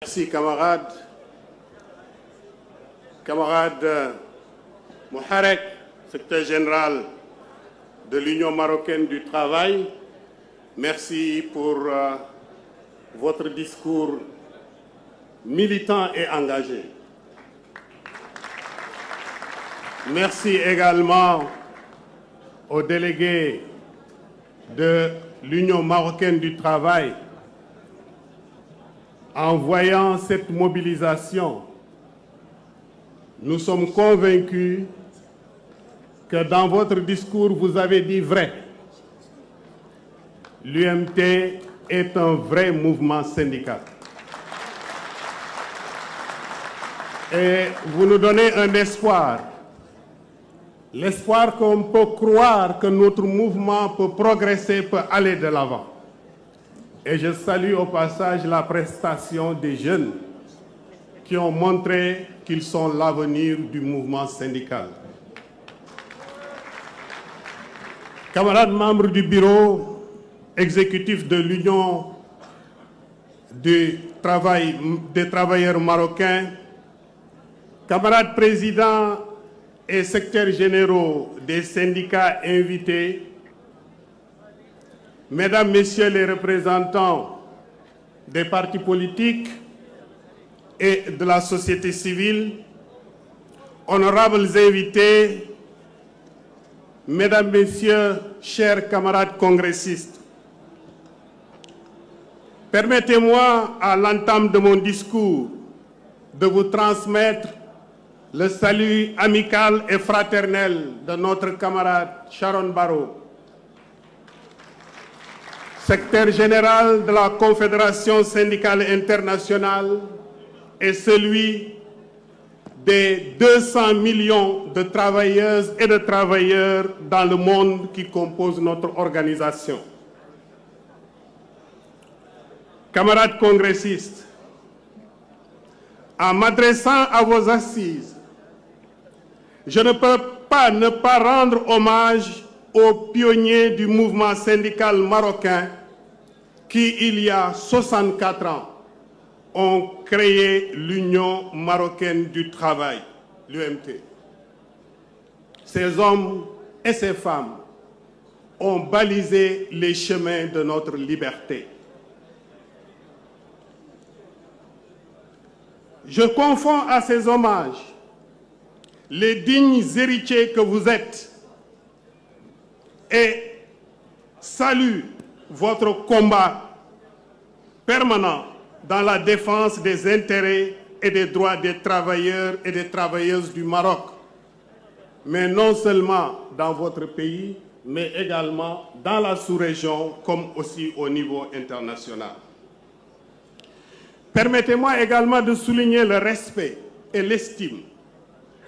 Merci camarades. Camarade Moharek, secrétaire général de l'Union marocaine du travail, merci pour votre discours militant et engagé. Merci également aux délégués de l'Union marocaine du travail. En voyant cette mobilisation, nous sommes convaincus que dans votre discours, vous avez dit vrai. L'UMT est un vrai mouvement syndical. Et vous nous donnez un espoir. L'espoir qu'on peut croire que notre mouvement peut progresser, peut aller de l'avant. Et je salue au passage la prestation des jeunes qui ont montré qu'ils sont l'avenir du mouvement syndical. Camarades membres du bureau exécutif de l'Union des travailleurs marocains, camarades présidents et secrétaires généraux des syndicats invités, Mesdames, Messieurs les représentants des partis politiques et de la société civile, honorables invités, Mesdames, Messieurs, chers camarades congressistes, permettez-moi, à l'entame de mon discours, de vous transmettre le salut amical et fraternel de notre camarade Sharon Barrow, secrétaire général de la Confédération syndicale internationale et celui des 200 millions de travailleuses et de travailleurs dans le monde qui composent notre organisation. Camarades congressistes, en m'adressant à vos assises, je ne peux pas ne pas rendre hommage aux pionniers du mouvement syndical marocain qui, il y a 64 ans, ont créé l'Union marocaine du travail, l'UMT. Ces hommes et ces femmes ont balisé les chemins de notre liberté. Je confonds à ces hommages les dignes héritiers que vous êtes et salue votre combat permanent dans la défense des intérêts et des droits des travailleurs et des travailleuses du Maroc, mais non seulement dans votre pays, mais également dans la sous-région comme aussi au niveau international. Permettez-moi également de souligner le respect et l'estime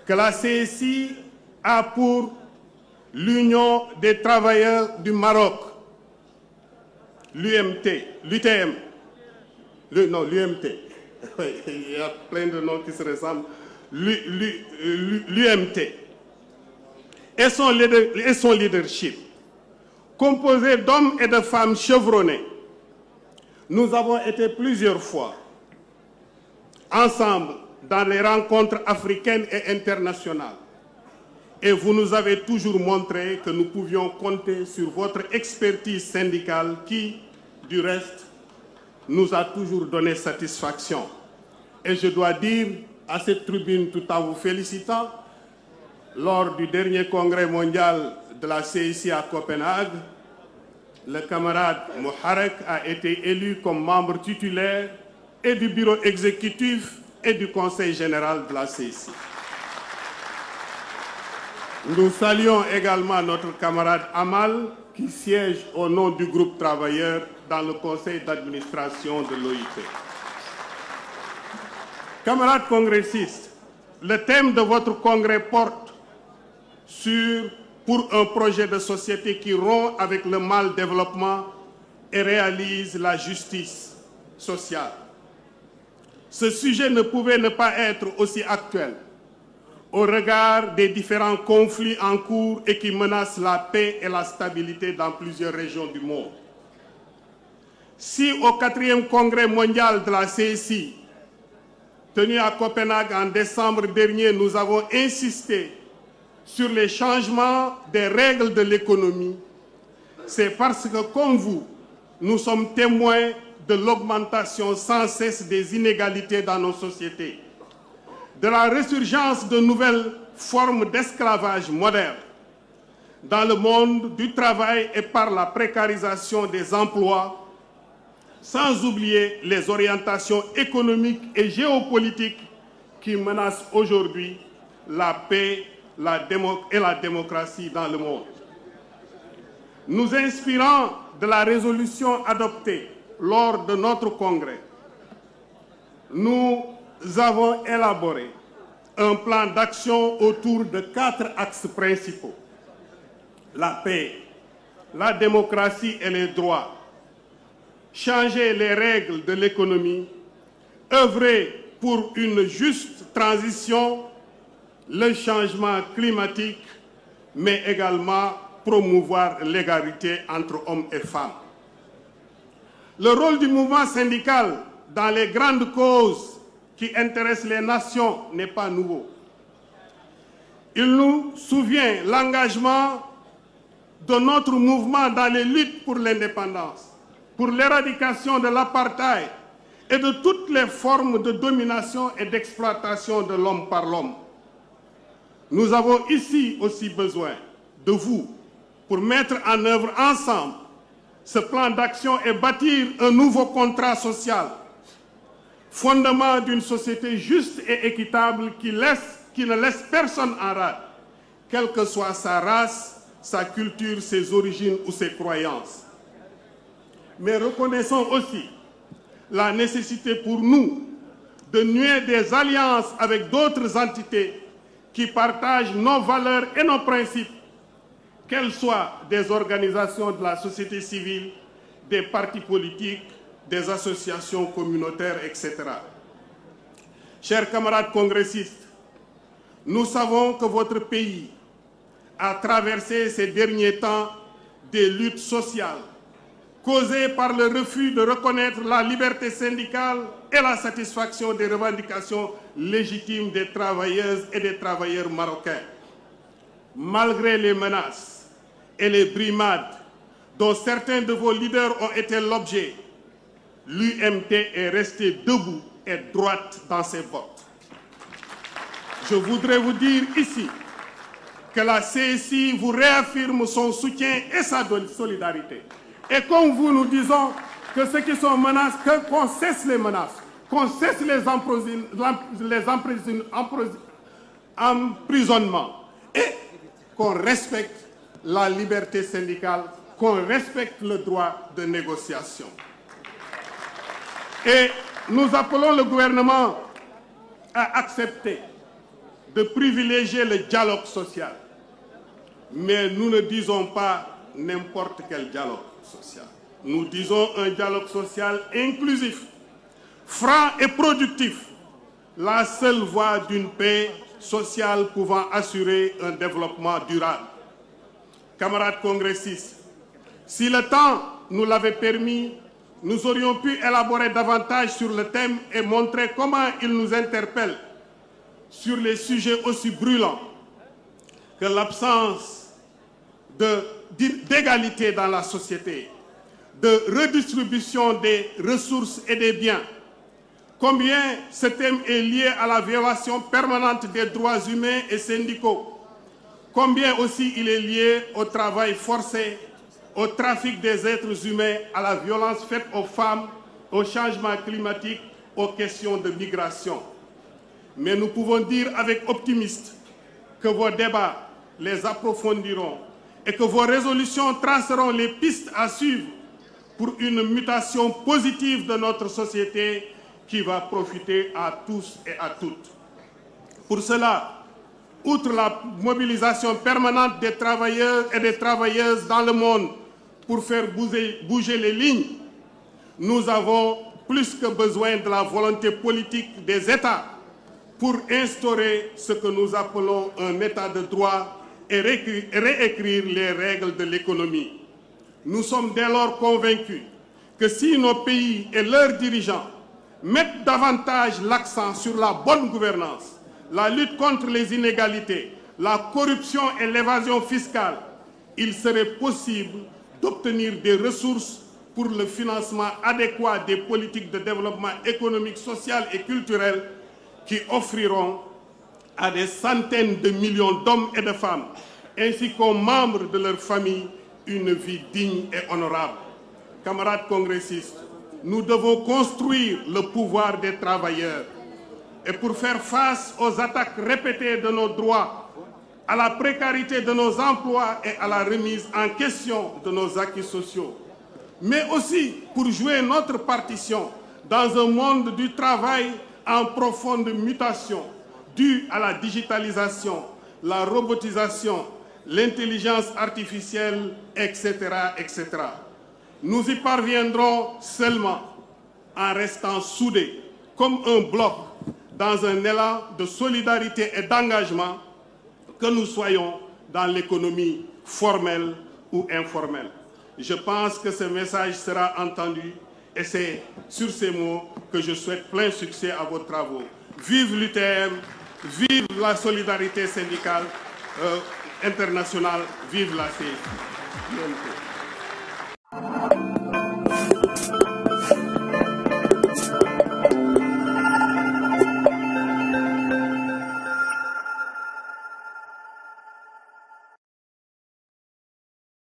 que la CSI a pour l'Union des travailleurs du Maroc, l'UMT, l'UTM, l'UMT, il y a plein de noms qui se ressemblent, l'UMT, et son leadership, composé d'hommes et de femmes chevronnés. Nous avons été plusieurs fois ensemble dans les rencontres africaines et internationales. Et vous nous avez toujours montré que nous pouvions compter sur votre expertise syndicale qui, du reste, nous a toujours donné satisfaction. Et je dois dire à cette tribune, tout en vous félicitant, lors du dernier congrès mondial de la CIC à Copenhague, le camarade Moharek a été élu comme membre titulaire et du bureau exécutif et du conseil général de la CIC. Nous saluons également notre camarade Amal, qui siège au nom du groupe travailleur dans le conseil d'administration de l'OIT. Camarades congressistes, le thème de votre congrès porte pour un projet de société qui rompt avec le mal développement et réalise la justice sociale. Ce sujet ne pouvait ne pas être aussi actuel au regard des différents conflits en cours et qui menacent la paix et la stabilité dans plusieurs régions du monde. Si au 4e congrès mondial de la CSI, tenu à Copenhague en décembre dernier, nous avons insisté sur les changements des règles de l'économie, c'est parce que, comme vous, nous sommes témoins de l'augmentation sans cesse des inégalités dans nos sociétés, de la résurgence de nouvelles formes d'esclavage moderne dans le monde du travail et par la précarisation des emplois, sans oublier les orientations économiques et géopolitiques qui menacent aujourd'hui la paix et la démocratie dans le monde. Nous inspirant de la résolution adoptée lors de notre congrès, nous avons élaboré un plan d'action autour de 4 axes principaux: la paix, la démocratie et les droits, changer les règles de l'économie, œuvrer pour une juste transition, le changement climatique, mais également promouvoir l'égalité entre hommes et femmes. Le rôle du mouvement syndical dans les grandes causes qui intéressent les nations n'est pas nouveau. Il nous souvient l'engagement de notre mouvement dans les luttes pour l'indépendance, pour l'éradication de l'apartheid et de toutes les formes de domination et d'exploitation de l'homme par l'homme. Nous avons ici aussi besoin de vous pour mettre en œuvre ensemble ce plan d'action et bâtir un nouveau contrat social, fondement d'une société juste et équitable qui ne laisse personne en rade, quelle que soit sa race, sa culture, ses origines ou ses croyances. Mais reconnaissons aussi la nécessité pour nous de nouer des alliances avec d'autres entités qui partagent nos valeurs et nos principes, qu'elles soient des organisations de la société civile, des partis politiques, des associations communautaires, etc. Chers camarades congressistes, nous savons que votre pays a traversé ces derniers temps des luttes sociales causées par le refus de reconnaître la liberté syndicale et la satisfaction des revendications légitimes des travailleuses et des travailleurs marocains. Malgré les menaces et les brimades dont certains de vos leaders ont été l'objet, l'UMT est restée debout et droite dans ses bottes. Je voudrais vous dire ici que la CSI vous réaffirme son soutien et sa solidarité. Et comme vous, nous disons que ceux qui sont menacés, qu'on cesse les menaces, qu'on cesse les emprisonnements et qu'on respecte la liberté syndicale, qu'on respecte le droit de négociation. Et nous appelons le gouvernement à accepter de privilégier le dialogue social. Mais nous ne disons pas n'importe quel dialogue social. Nous disons un dialogue social inclusif, franc et productif, la seule voie d'une paix sociale pouvant assurer un développement durable. Camarades congressistes, si le temps nous l'avait permis, nous aurions pu élaborer davantage sur le thème et montrer comment il nous interpelle sur les sujets aussi brûlants que l'absence d'égalité dans la société, de redistribution des ressources et des biens. Combien ce thème est lié à la violation permanente des droits humains et syndicaux. Combien aussi il est lié au travail forcé, au trafic des êtres humains, à la violence faite aux femmes, au changement climatique, aux questions de migration. Mais nous pouvons dire avec optimisme que vos débats les approfondiront et que vos résolutions traceront les pistes à suivre pour une mutation positive de notre société qui va profiter à tous et à toutes. Pour cela, outre la mobilisation permanente des travailleurs et des travailleuses dans le monde pour faire bouger les lignes, nous avons plus que besoin de la volonté politique des États pour instaurer ce que nous appelons un État de droit et réécrire les règles de l'économie. Nous sommes dès lors convaincus que si nos pays et leurs dirigeants mettent davantage l'accent sur la bonne gouvernance, la lutte contre les inégalités, la corruption et l'évasion fiscale, il serait possible d'obtenir des ressources pour le financement adéquat des politiques de développement économique, social et culturel qui offriront à des centaines de millions d'hommes et de femmes, ainsi qu'aux membres de leur famille, une vie digne et honorable. Camarades congressistes, nous devons construire le pouvoir des travailleurs. Et pour faire face aux attaques répétées de nos droits, à la précarité de nos emplois et à la remise en question de nos acquis sociaux, mais aussi pour jouer notre partition dans un monde du travail en profonde mutation, due à la digitalisation, la robotisation, l'intelligence artificielle, etc., etc. Nous y parviendrons seulement en restant soudés, comme un bloc, dans un élan de solidarité et d'engagement, que nous soyons dans l'économie formelle ou informelle. Je pense que ce message sera entendu et c'est sur ces mots que je souhaite plein succès à vos travaux. Vive l'UTM, vive la solidarité syndicale internationale, vive la CFI.